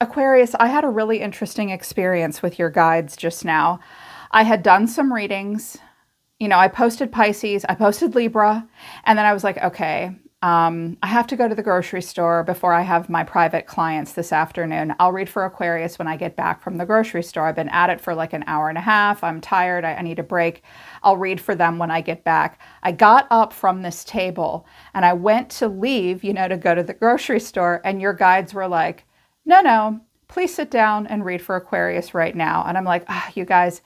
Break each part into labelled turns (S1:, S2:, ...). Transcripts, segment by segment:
S1: Aquarius, I had a really interesting experience with your guides just now. I had done some readings. I posted Pisces, I posted Libra, and then I was like, okay, I have to go to the grocery store before I have my private clients this afternoon. I'll read for Aquarius when I get back from the grocery store. I've been at it for like an hour and a half. I'm tired. I need a break. I'll read for them when I get back. I got up from this table and I went to leave, to go to the grocery store, and your guides were like, no, no, please sit down and read for Aquarius right now. And I'm like, you guys,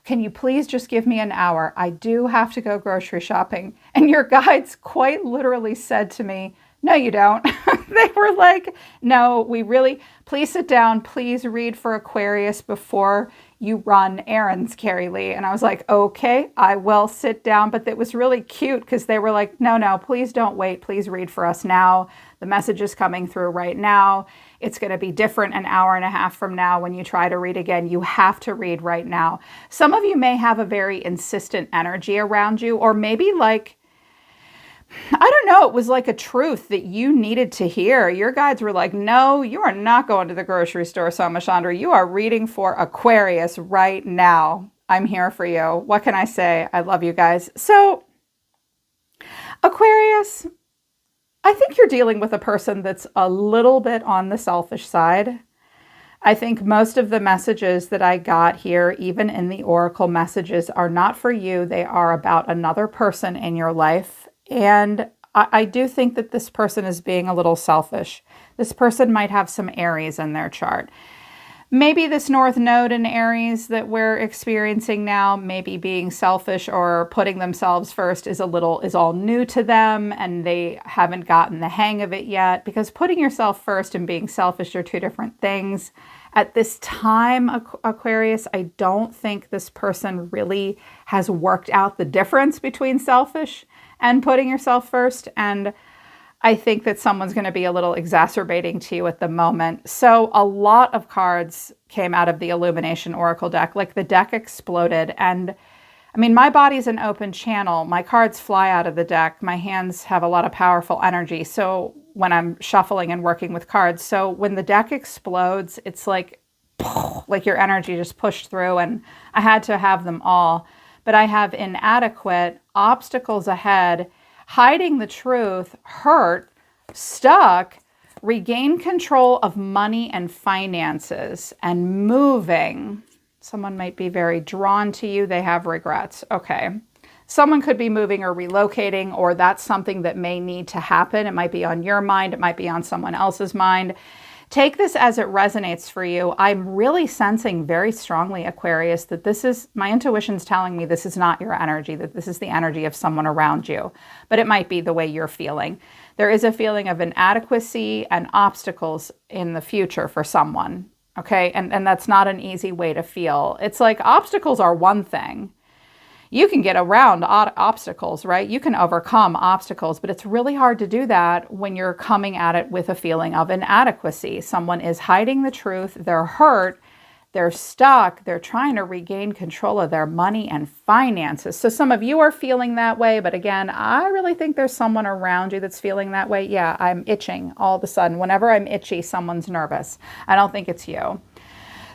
S1: can you please just give me an hour? I do have to go grocery shopping. And your guides quite literally said to me, no, you don't. They were like, no, please sit down. Please read for Aquarius before you run errands, Carrie Lee. And I was like, okay, I will sit down. But it was really cute because they were like, no, no, please don't wait. Please read for us now. The message is coming through right now. It's going to be different an hour and a half from now when you try to read again. You have to read right now. Some of you may have a very insistent energy around you, or maybe like, I don't know, it was like a truth that you needed to hear. Your guides were like, no, you are not going to the grocery store, Soma Chandra. You are reading for Aquarius right now. I'm here for you. What can I say? I love you guys. So, Aquarius, I think you're dealing with a person that's a little bit on the selfish side. I think most of the messages that I got here, even in the oracle messages, are not for you. They are about another person in your life. And I do think that this person is being a little selfish. This person might have some Aries in their chart. Maybe this North Node in Aries that we're experiencing now, maybe being selfish or putting themselves first is all new to them and they haven't gotten the hang of it yet, because putting yourself first and being selfish are two different things. At this time, Aquarius, I don't think this person really has worked out the difference between selfish and putting yourself first. And I think that someone's going to be a little exacerbating to you at the moment. So a lot of cards came out of the Illumination Oracle deck. Like the deck exploded. And I mean, my body's an open channel. My cards fly out of the deck. My hands have a lot of powerful energy. So when I'm shuffling and working with cards. So when the deck explodes, it's like your energy just pushed through, and I had to have them all. But I have inadequate, obstacles ahead, hiding the truth, hurt, stuck, regain control of money and finances, and moving. Someone might be very drawn to you. They have regrets. Okay. Someone could be moving or relocating, or that's something that may need to happen. It might be on your mind. It might be on someone else's mind. Take this as it resonates for you. I'm really sensing very strongly, Aquarius, that my intuition's telling me this is not your energy, that this is the energy of someone around you, but it might be the way you're feeling. There is a feeling of inadequacy and obstacles in the future for someone, okay? And that's not an easy way to feel. It's like obstacles are one thing. You can get around obstacles, right? You can overcome obstacles, but it's really hard to do that when you're coming at it with a feeling of inadequacy. Someone is hiding the truth, they're hurt, they're stuck, they're trying to regain control of their money and finances. So some of you are feeling that way, but again, I really think there's someone around you that's feeling that way. Yeah, I'm itching all of a sudden. Whenever I'm itchy, someone's nervous. I don't think it's you.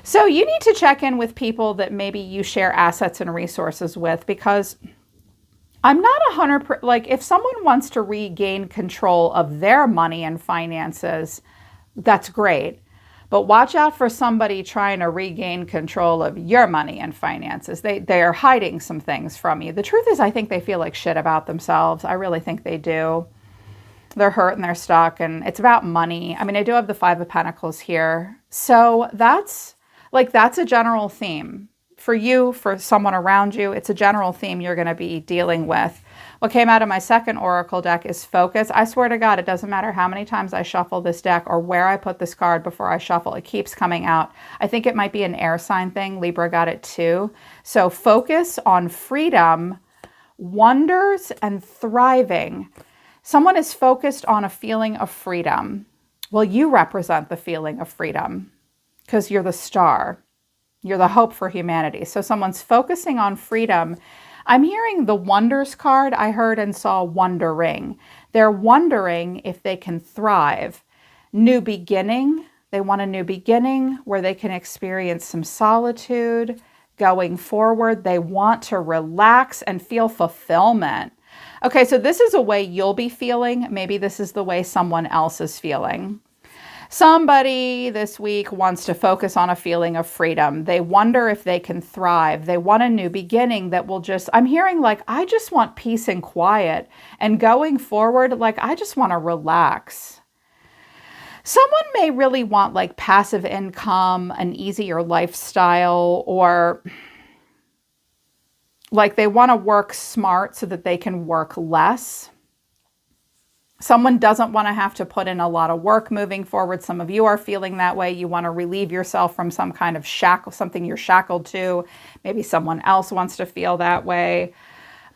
S1: So you need to check in with people that maybe you share assets and resources with, because I'm not 100%, like if someone wants to regain control of their money and finances, that's great. But watch out for somebody trying to regain control of your money and finances. They are hiding some things from you. The truth is, I think they feel like shit about themselves. I really think they do. They're hurt and they're stuck, and it's about money. I mean, I do have the Five of Pentacles here. So that's a general theme for you, for someone around you. It's a general theme you're going to be dealing with. What came out of my second oracle deck is focus. I swear to God, it doesn't matter how many times I shuffle this deck or where I put this card before I shuffle. It keeps coming out. I think it might be an air sign thing. Libra got it too. So focus on freedom, wonders, and thriving. Someone is focused on a feeling of freedom. Well, you represent the feeling of freedom, because you're the star. You're the hope for humanity. So someone's focusing on freedom. I'm hearing the wonders card. I heard and saw wondering. They're wondering if they can thrive. New beginning, They want a new beginning where they can experience some solitude going forward. They want to relax and feel fulfillment. Okay, so this is a way you'll be feeling. Maybe this is the way someone else is feeling. Somebody this week wants to focus on a feeling of freedom. They wonder if they can thrive. They want a new beginning that will just, I'm hearing like, I just want peace and quiet. And going forward, like, I just want to relax. Someone may really want like passive income, an easier lifestyle, or like they want to work smart so that they can work less. Someone doesn't want to have to put in a lot of work moving forward. Some of you are feeling that way. You want to relieve yourself from some kind of shackle, something you're shackled to. Maybe someone else wants to feel that way.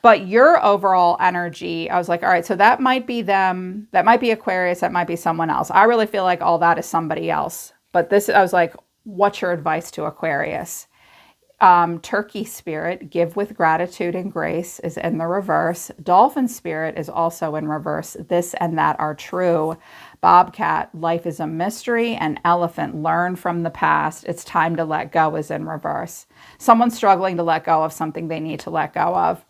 S1: But your overall energy, I was like, all right, so that might be them. That might be Aquarius. That might be someone else. I really feel like all that is somebody else. But this, I was like, what's your advice to Aquarius? Turkey spirit, give with gratitude and grace, is in the reverse. Dolphin spirit is also in reverse. This and that are true. Bobcat, life is a mystery. And elephant, learn from the past. It's time to let go, is in reverse. Someone's struggling to let go of something they need to let go of.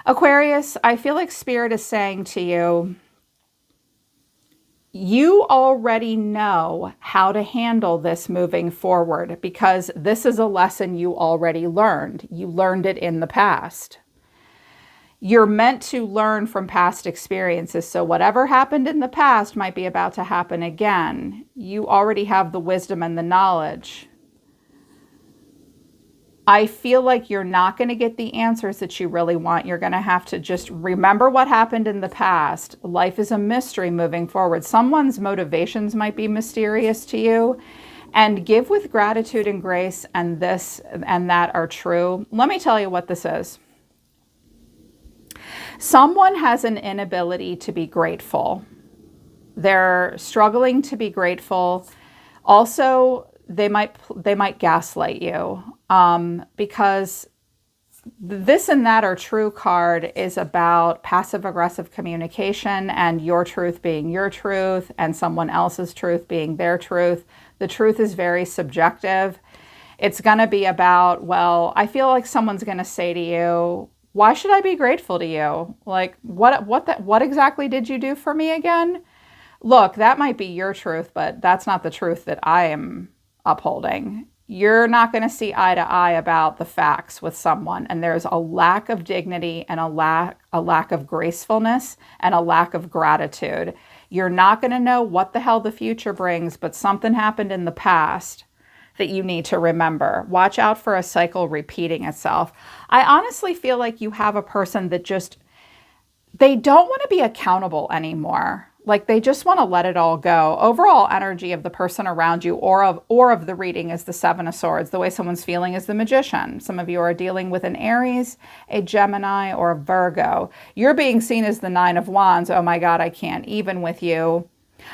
S1: Aquarius, I feel like spirit is saying to you, you already know how to handle this moving forward because this is a lesson you already learned. You learned it in the past. You're meant to learn from past experiences. So whatever happened in the past might be about to happen again. You already have the wisdom and the knowledge. I feel like you're not going to get the answers that you really want. You're going to have to just remember what happened in the past. Life is a mystery moving forward. Someone's motivations might be mysterious to you. And give with gratitude and grace, and this and that are true. Let me tell you what this is. Someone has an inability to be grateful. They're struggling to be grateful. Also, they might gaslight you. Because this and that are true card is about passive aggressive communication and your truth being your truth and someone else's truth being their truth. The truth is very subjective. It's going to be about, well, I feel like someone's going to say to you, why should I be grateful to you? Like, what exactly did you do for me again? Look, that might be your truth, but that's not the truth that I am upholding. You're not going to see eye to eye about the facts with someone. And there's a lack of dignity and a lack of gracefulness and a lack of gratitude. You're not going to know what the hell the future brings, but something happened in the past that you need to remember. Watch out for a cycle repeating itself. I honestly feel like you have a person that just, they don't want to be accountable anymore. Like they just want to let it all go. Overall energy of the person around you or of the reading is the Seven of Swords. The way someone's feeling is the Magician. Some of you are dealing with an Aries, a Gemini, or a Virgo. You're being seen as the Nine of Wands. Oh my God, I can't even with you.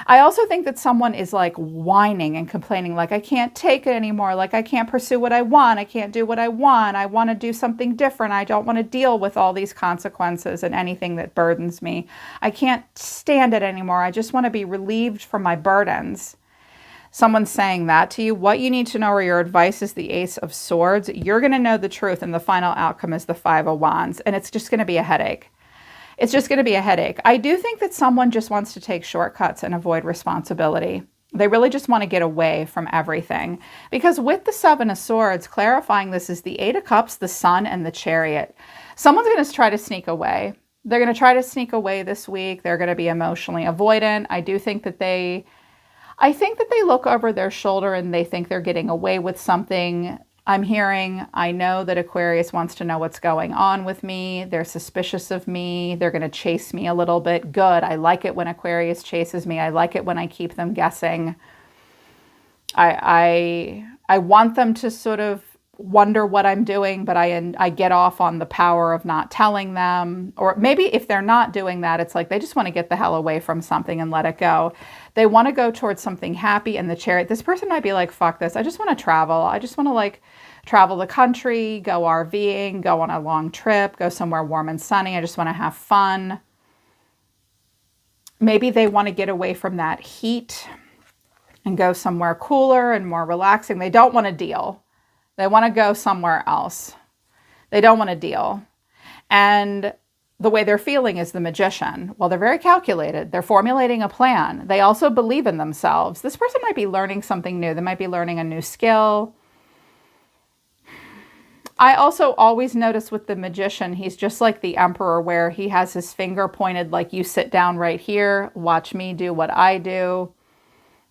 S1: I also think that someone is like whining and complaining, like, I can't take it anymore. Like, I can't pursue what I want. I can't do what I want. I want to do something different. I don't want to deal with all these consequences and anything that burdens me. I can't stand it anymore. I just want to be relieved from my burdens. Someone's saying that to you. What you need to know, or your advice, is the Ace of Swords. You're going to know the truth, and the final outcome is the Five of Wands, and it's just going to be a headache. It's just going to be a headache. I do think that someone just wants to take shortcuts and avoid responsibility. They really just want to get away from everything. Because with the Seven of Swords, clarifying this is the Eight of Cups, the Sun, and the Chariot. Someone's going to try to sneak away. They're going to try to sneak away this week. They're going to be emotionally avoidant. I think that they look over their shoulder and they think they're getting away with something. I'm hearing, I know that Aquarius wants to know what's going on with me. They're suspicious of me. They're going to chase me a little bit. Good. I like it when Aquarius chases me. I like it when I keep them guessing. I want them to sort of wonder what I'm doing, but I get off on the power of not telling them. Or maybe if they're not doing that, it's like they just want to get the hell away from something and let it go. They want to go towards something happy. And the Chariot, this person might be like, fuck this. I just want to travel. I just want to like travel the country, go RVing, go on a long trip, go somewhere warm and sunny. I just want to have fun. Maybe they want to get away from that heat. and go somewhere cooler and more relaxing. They don't want to deal. They want to go somewhere else. They don't want to deal. And the way they're feeling is the Magician. Well, they're very calculated. They're formulating a plan. They also believe in themselves. This person might be learning something new. They might be learning a new skill. I also always notice with the Magician, he's just like the Emperor, where he has his finger pointed like, you sit down right here, watch me do what I do.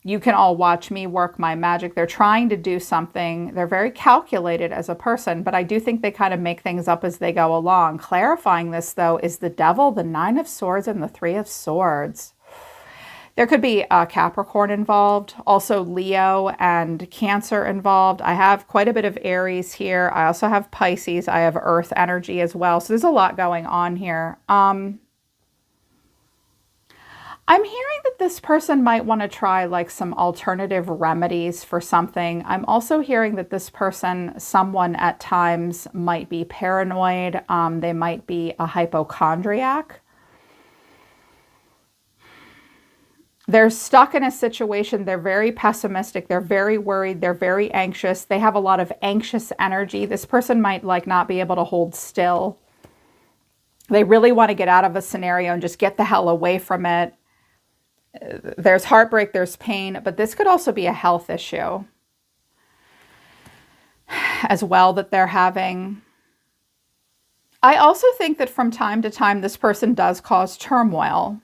S1: You can all watch me work my magic. They're trying to do something. They're very calculated as a person, but I do think they kind of make things up as they go along. Clarifying this, though, is the Devil, the Nine of Swords, and the Three of Swords. There could be a Capricorn involved, also Leo and Cancer involved. I have quite a bit of Aries here. I also have Pisces. I have Earth energy as well. So there's a lot going on here. I'm hearing that this person might want to try like some alternative remedies for something. I'm also hearing that this person, someone at times, might be paranoid. They might be a hypochondriac. They're stuck in a situation. They're very pessimistic. They're very worried. They're very anxious. They have a lot of anxious energy. This person might like not be able to hold still. They really want to get out of a scenario and just get the hell away from it. There's heartbreak, there's pain, but this could also be a health issue as well that they're having. I also think that from time to time, this person does cause turmoil.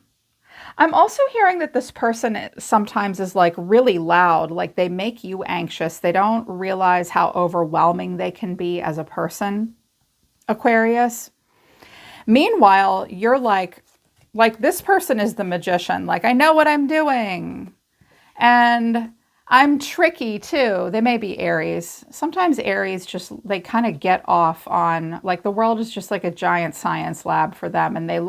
S1: I'm also hearing that this person sometimes is like really loud, like they make you anxious. They don't realize how overwhelming they can be as a person, Aquarius. Meanwhile, you're like this person is the Magician. Like, I know what I'm doing. And I'm tricky too. They may be Aries. Sometimes Aries just, they kind of get off on, like the world is just like a giant science lab for them. And they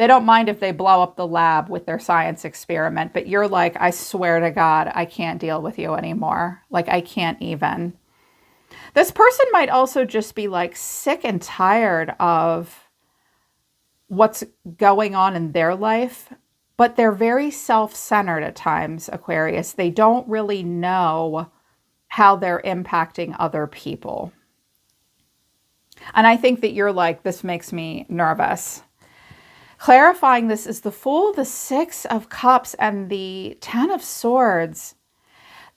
S1: don't mind if they blow up the lab with their science experiment. But you're like, I swear to God, I can't deal with you anymore. Like, I can't even. This person might also just be like sick and tired of what's going on in their life, but they're very self-centered at times, Aquarius. They don't really know how they're impacting other people. And I think that you're like, this makes me nervous. Clarifying this is the Fool, the Six of Cups, and the Ten of Swords.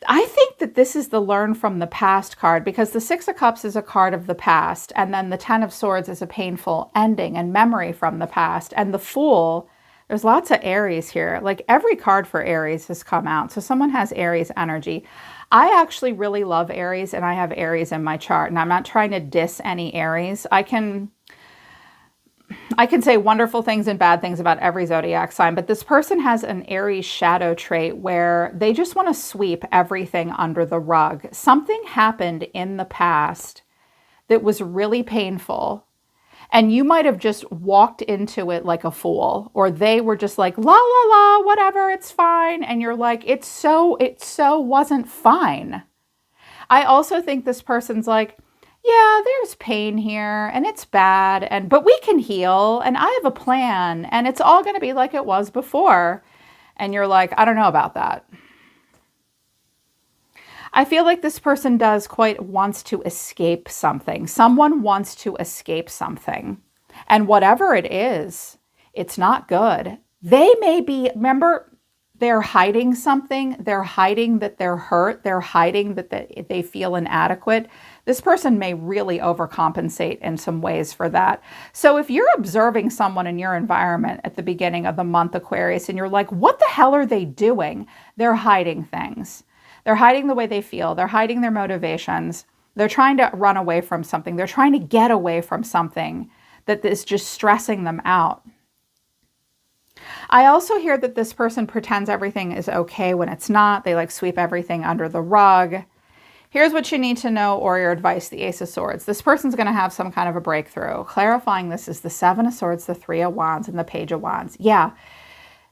S1: I think that this is the Learn from the Past card, because the Six of Cups is a card of the past, and then the Ten of Swords is a painful ending and memory from the past. And the Fool, there's lots of Aries here. Like every card for Aries has come out. So someone has Aries energy. I actually really love Aries, and I have Aries in my chart. And I'm not trying to diss any Aries. I can say wonderful things and bad things about every zodiac sign, but this person has an Aries shadow trait where they just want to sweep everything under the rug. Something happened in the past that was really painful, and you might have just walked into it like a fool, or they were just like, la, la, la, whatever, it's fine. And you're like, it so wasn't fine. I also think this person's like, yeah, there's pain here and it's bad, but we can heal and I have a plan and it's all going to be like it was before. And you're like, I don't know about that. I feel like this person wants to escape something. Someone wants to escape something. And whatever it is, it's not good. They may be, remember, they're hiding something. They're hiding that they're hurt. They're hiding that they feel inadequate. This person may really overcompensate in some ways for that. So if you're observing someone in your environment at the beginning of the month, Aquarius, and you're like, what the hell are they doing? They're hiding things. They're hiding the way they feel. They're hiding their motivations. They're trying to run away from something. They're trying to get away from something that is just stressing them out. I also hear that this person pretends everything is okay when it's not. They like sweep everything under the rug. Here's what you need to know, or your advice, the Ace of Swords. This person's going to have some kind of a breakthrough. Clarifying this is the Seven of Swords, the Three of Wands, and the Page of Wands. Yeah,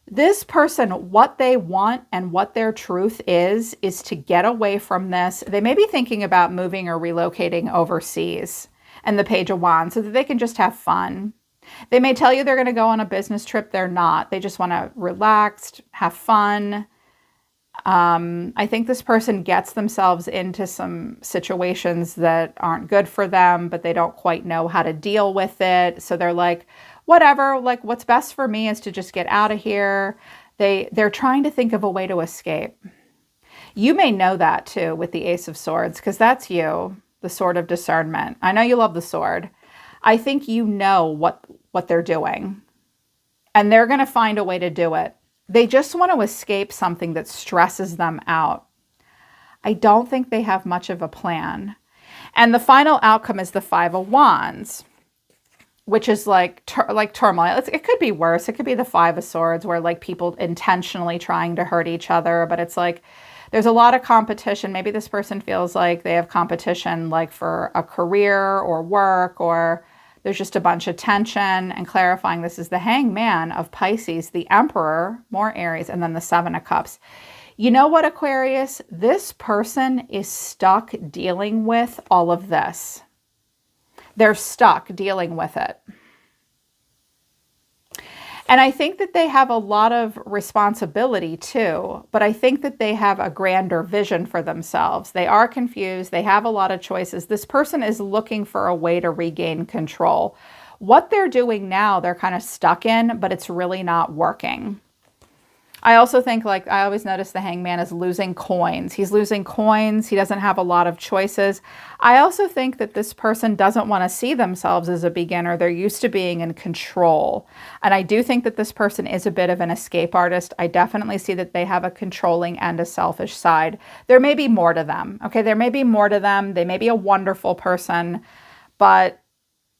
S1: this person, what they want and what their truth is to get away from this. They may be thinking about moving or relocating overseas, and the Page of Wands, so that they can just have fun. They may tell you they're going to go on a business trip. They're not. They just want to relax, have fun. I think this person gets themselves into some situations that aren't good for them, but they don't quite know how to deal with it. So they're like, whatever, like what's best for me is to just get out of here. They're trying to think of a way to escape. You may know that too with the Ace of Swords, because that's you, the sword of discernment. I know you love the sword. I think you know what they're doing, and they're going to find a way to do it. They just want to escape something that stresses them out. I don't think they have much of a plan. And the final outcome is the Five of Wands, which is like turmoil. It could be worse. It could be the Five of Swords, where like people intentionally trying to hurt each other, but it's like there's a lot of competition. Maybe this person feels like they have competition like for a career or work, or there's just a bunch of tension. And clarifying, this is the Hangman of Pisces, the Emperor, more Aries, and then the Seven of Cups. You know what, Aquarius? This person is stuck dealing with all of this. They're stuck dealing with it. And I think that they have a lot of responsibility too, but I think that they have a grander vision for themselves. They are confused. They have a lot of choices. This person is looking for a way to regain control. What they're doing now, they're kind of stuck in, but it's really not working. I also think, like, I always notice the Hangman is losing coins. He's losing coins. He doesn't have a lot of choices. I also think that this person doesn't want to see themselves as a beginner. They're used to being in control. And I do think that this person is a bit of an escape artist. I definitely see that they have a controlling and a selfish side. There may be more to them. Okay, there may be more to them. They may be a wonderful person, but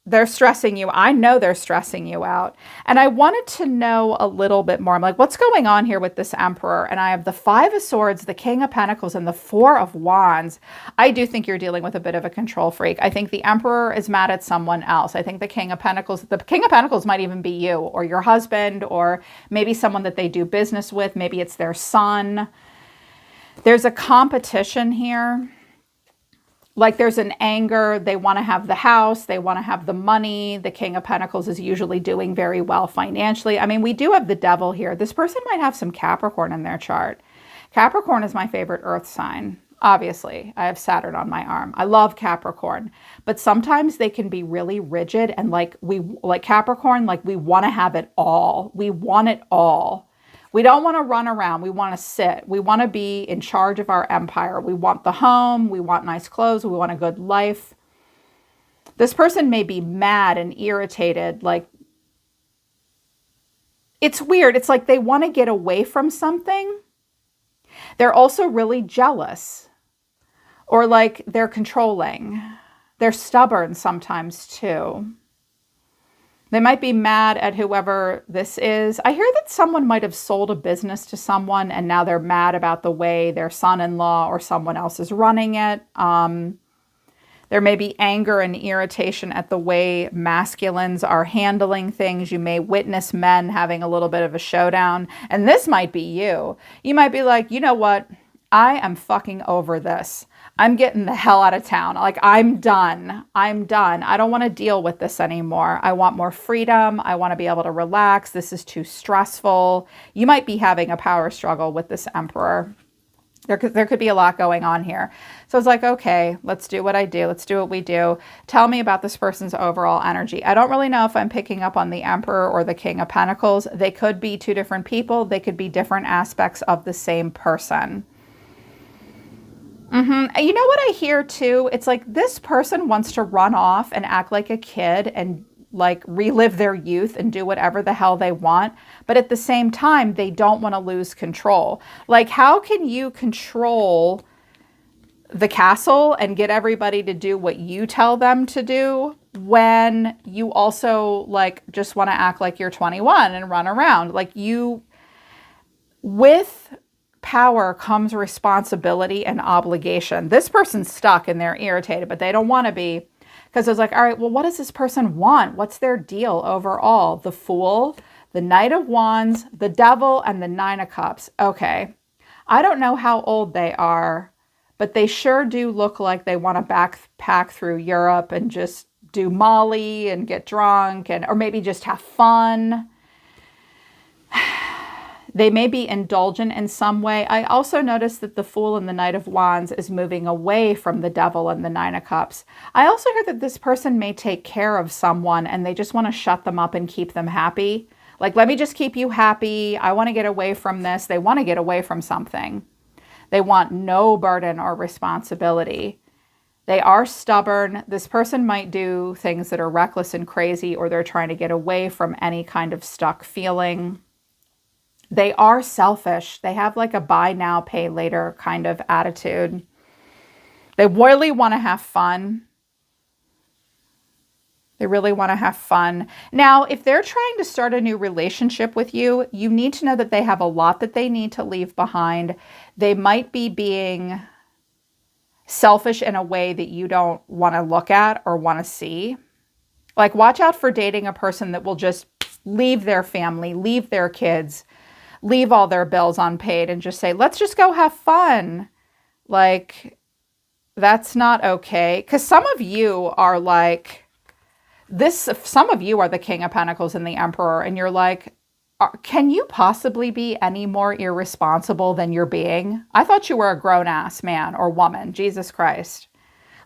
S1: they're stressing you. I know they're stressing you out. And I wanted to know a little bit more. I'm like, what's going on here with this Emperor? And I have the Five of Swords, the King of Pentacles, and the Four of Wands. I do think you're dealing with a bit of a control freak. I think the Emperor is mad at someone else. I think the King of Pentacles might even be you or your husband, or maybe someone that they do business with. Maybe it's their son. There's a competition here. Like there's an anger. They want to have the house. They want to have the money. The King of Pentacles is usually doing very well financially. I mean, we do have the Devil here. This person might have some Capricorn in their chart. Capricorn is my favorite earth sign. Obviously, I have Saturn on my arm. I love Capricorn, but sometimes they can be really rigid, and like Capricorn, like we want to have it all. We want it all. We don't want to run around. We want to sit. We want to be in charge of our empire. We want the home. We want nice clothes. We want a good life. This person may be mad and irritated. Like, it's weird. It's like they want to get away from something. They're also really jealous, or like they're controlling. They're stubborn sometimes too. They might be mad at whoever this is. I hear that someone might have sold a business to someone and now they're mad about the way their son-in-law or someone else is running it. There may be anger and irritation at the way masculines are handling things. You may witness men having a little bit of a showdown. And this might be you. You might be like, you know what? I am fucking over this. I'm getting the hell out of town. Like, I'm done. I'm done. I don't want to deal with this anymore. I want more freedom. I want to be able to relax. This is too stressful. You might be having a power struggle with this Emperor. There could be a lot going on here. So it's like, okay, let's do what I do. Let's do what we do. Tell me about this person's overall energy. I don't really know if I'm picking up on the Emperor or the King of Pentacles. They could be two different people. They could be different aspects of the same person. You know what I hear too? It's like this person wants to run off and act like a kid and like relive their youth and do whatever the hell they want. But at the same time, they don't want to lose control. Like, how can you control the castle and get everybody to do what you tell them to do when you also like just want to act like you're 21 and run around? Like, with power comes responsibility and obligation. This person's stuck and they're irritated, but they don't want to be, because it's like, all right, well, what does this person want? What's their deal overall? The Fool, the Knight of Wands, the Devil, and the Nine of Cups. Okay, I don't know how old they are, but they sure do look like they want to backpack through Europe and just do Molly and get drunk, and or maybe just have fun. They may be indulgent in some way. I also noticed that the Fool and the Knight of Wands is moving away from the Devil and the Nine of Cups. I also hear that this person may take care of someone and they just want to shut them up and keep them happy. Like, let me just keep you happy. I want to get away from this. They want to get away from something. They want no burden or responsibility. They are stubborn. This person might do things that are reckless and crazy, or they're trying to get away from any kind of stuck feeling. They are selfish. They have like a buy now, pay later kind of attitude. They really want to have fun. They really want to have fun. Now, if they're trying to start a new relationship with you, you need to know that they have a lot that they need to leave behind. They might be being selfish in a way that you don't want to look at or want to see. Like, watch out for dating a person that will just leave their family, leave their kids, leave all their bills unpaid and just say, let's just go have fun. Like, that's not okay. Because some of you are like this. Some of you are the King of Pentacles and the Emperor. And you're like, can you possibly be any more irresponsible than you're being? I thought you were a grown-ass man or woman. Jesus Christ.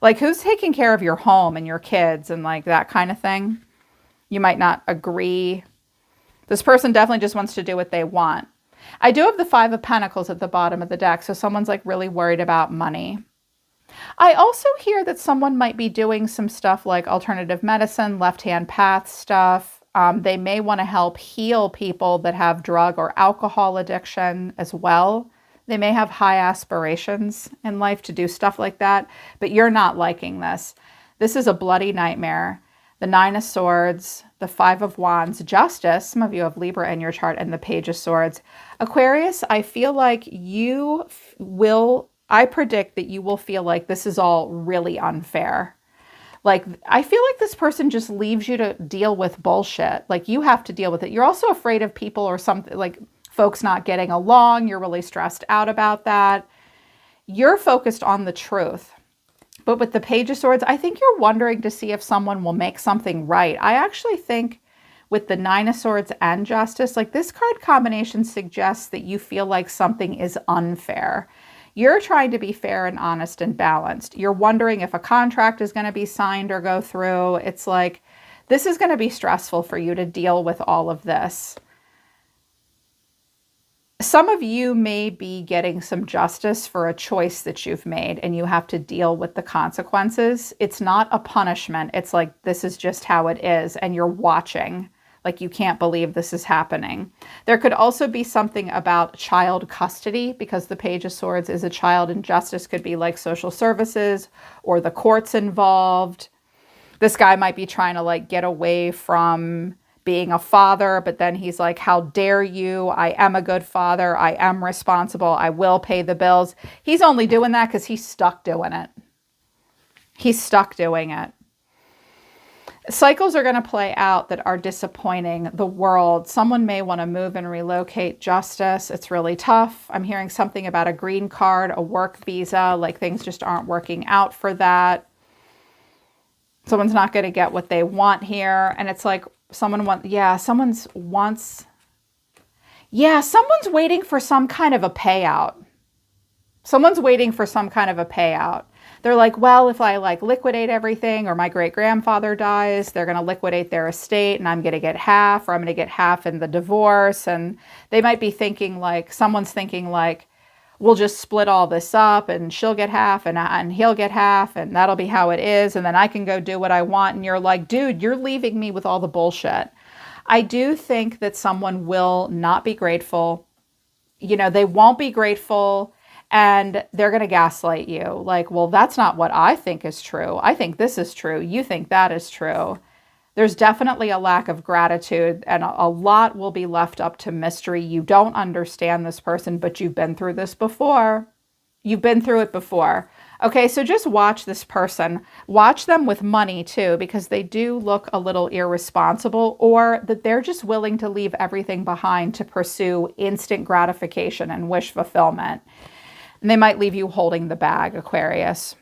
S1: Like, who's taking care of your home and your kids and like that kind of thing? You might not agree. This person definitely just wants to do what they want. I do have the Five of Pentacles at the bottom of the deck, so someone's like really worried about money. I also hear that someone might be doing some stuff like alternative medicine, left-hand path stuff. They may want to help heal people that have drug or alcohol addiction as well. They may have high aspirations in life to do stuff like that, but you're not liking this. This is a bloody nightmare. The Nine of Swords, the Five of Wands, Justice. Some of you have Libra in your chart, and the Page of Swords. Aquarius, I feel like I predict that you will feel like this is all really unfair. Like, I feel like this person just leaves you to deal with bullshit. Like, you have to deal with it. You're also afraid of people or something, like folks not getting along. You're really stressed out about that. You're focused on the truth. But with the Page of Swords, I think you're wondering to see if someone will make something right. I actually think with the Nine of Swords and Justice, like, this card combination suggests that you feel like something is unfair. You're trying to be fair and honest and balanced. You're wondering if a contract is going to be signed or go through. It's like, this is going to be stressful for you to deal with all of this. Some of you may be getting some justice for a choice that you've made, and you have to deal with the consequences. It's not a punishment. It's like, this is just how it is, and you're watching. Like, you can't believe this is happening. There could also be something about child custody, because the Page of Swords is a child, and justice could be like social services or the courts involved. This guy might be trying to like get away from being a father, but then he's like, how dare you? I am a good father. I am responsible. I will pay the bills. He's only doing that because he's stuck doing it. He's stuck doing it. Cycles are going to play out that are disappointing the world. Someone may want to move and relocate. Justice, it's really tough. I'm hearing something about a green card, a work visa, like things just aren't working out for that. Someone's not going to get what they want here. And it's like, someone's waiting for some kind of a payout. Someone's waiting for some kind of a payout. They're like, well, if I like liquidate everything, or my great grandfather dies, they're going to liquidate their estate and I'm going to get half, or I'm going to get half in the divorce. And they might be thinking like, someone's thinking like, we'll just split all this up and she'll get half and he'll get half, and that'll be how it is. And then I can go do what I want. And you're like, dude, you're leaving me with all the bullshit. I do think that someone will not be grateful. You know, they won't be grateful, and they're going to gaslight you. Like, well, that's not what I think is true. I think this is true. You think that is true. There's definitely a lack of gratitude, and a lot will be left up to mystery. You don't understand this person, but you've been through this before. You've been through it before. Okay, so just watch this person. Watch them with money too, because they do look a little irresponsible, or that they're just willing to leave everything behind to pursue instant gratification and wish fulfillment. And they might leave you holding the bag, Aquarius.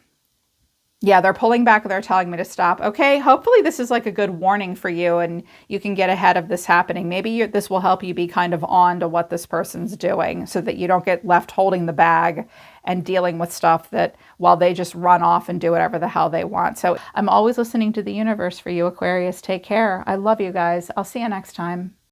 S1: Yeah, they're pulling back. They're telling me to stop. Okay, hopefully this is like a good warning for you and you can get ahead of this happening. Maybe this will help you be kind of on to what this person's doing so that you don't get left holding the bag and dealing with stuff that while they just run off and do whatever the hell they want. So I'm always listening to the universe for you, Aquarius. Take care. I love you guys. I'll see you next time.